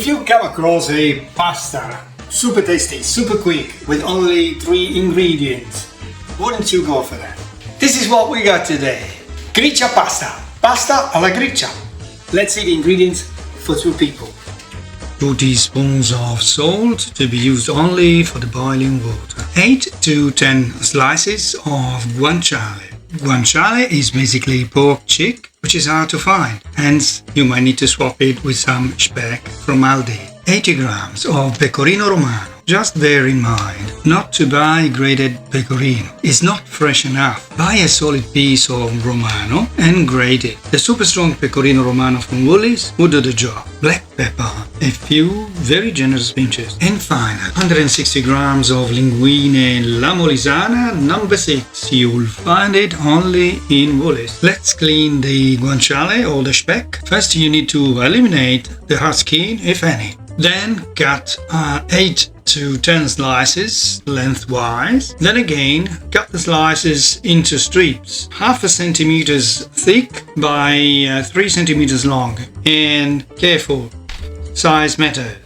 If you come across a pasta, super tasty, super quick, with only 3 ingredients, wouldn't you go for that? This is what we got today. Gricia Pasta. Pasta alla Gricia. Let's see the ingredients for 2 people. 2 teaspoons of salt to be used only for the boiling water. 8 to 10 slices of guanciale. Guanciale is basically pork cheek, which is hard to find, hence you might need to swap it with some Speck from Aldi. 80 grams of Pecorino Romano. Just bear in mind not to buy grated pecorino, it's not fresh enough. Buy a solid piece of Romano and grate it. The super strong Pecorino Romano from Woolies will do the job. Black pepper, a few very generous pinches. And final, 160 grams of linguine La Molisana number 6. You'll find it only in Woolies. Let's clean the guanciale or the Speck. First you need to eliminate the hard skin, if any. Then cut 8 to 10 slices lengthwise. Then again cut the slices into strips, half a centimeters thick by 3 centimeters long. And careful, size matters.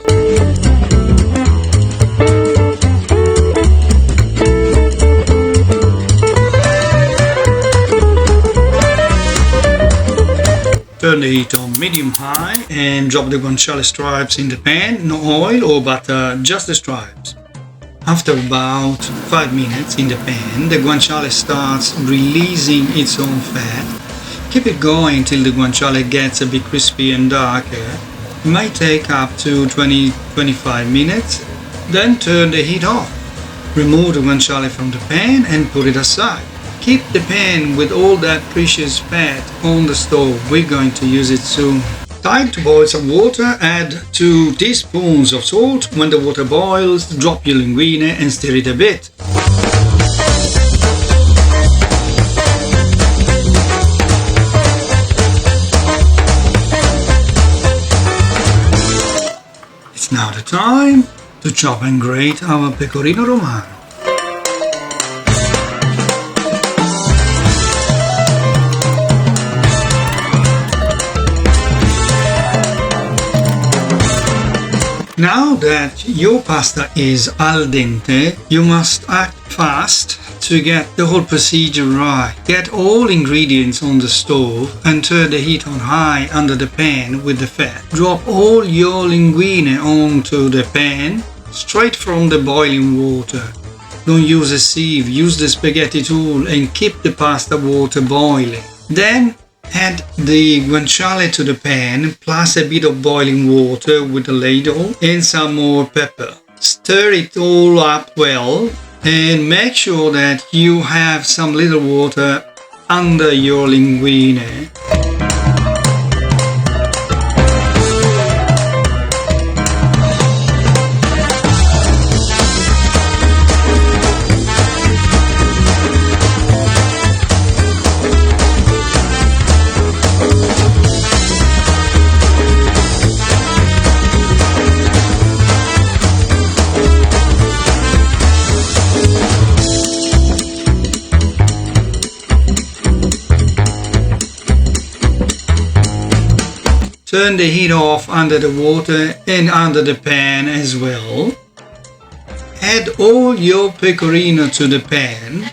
Turn the heat on medium-high and drop the guanciale stripes in the pan, no oil or butter, just the stripes. After about 5 minutes in the pan, the guanciale starts releasing its own fat. Keep it going till the guanciale gets a bit crispy and darker. It might take up to 20-25 minutes, then turn the heat off. Remove the guanciale from the pan and put it aside. Keep the pan with all that precious fat on the stove, we're going to use it soon. Time to boil some water, add 2 teaspoons of salt. When the water boils, drop your linguine and stir it a bit. It's now the time to chop and grate our Pecorino Romano. Now that your pasta is al dente, you must act fast to get the whole procedure right. Get all ingredients on the stove and turn the heat on high under the pan with the fat. Drop all your linguine onto the pan straight from the boiling water. Don't use a sieve, use the spaghetti tool and keep the pasta water boiling. Then add the guanciale to the pan, plus a bit of boiling water with a ladle and some more pepper. Stir it all up well and make sure that you have some little water under your linguine. Turn the heat off under the water and under the pan as well. Add all your pecorino to the pan.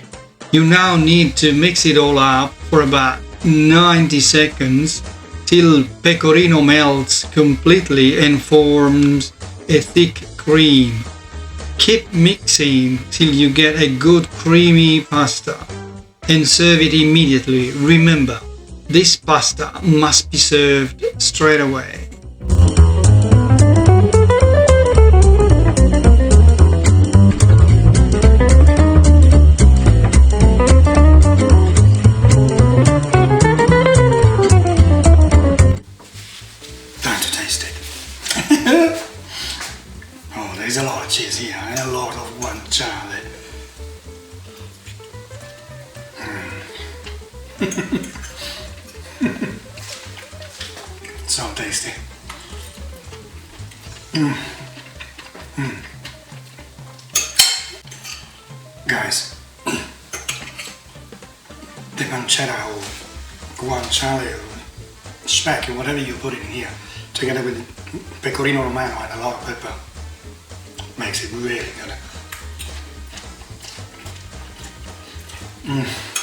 You now need to mix it all up for about 90 seconds till pecorino melts completely and forms a thick cream. Keep mixing till you get a good creamy pasta and serve it immediately. Remember, this pasta must be served straight away. Time to taste it. Oh, there's a lot of cheese here and a lot of guanciale. So tasty. Guys, pancetta or guanciale or speck or whatever you put in here together with Pecorino Romano and a lot of pepper, makes it really good.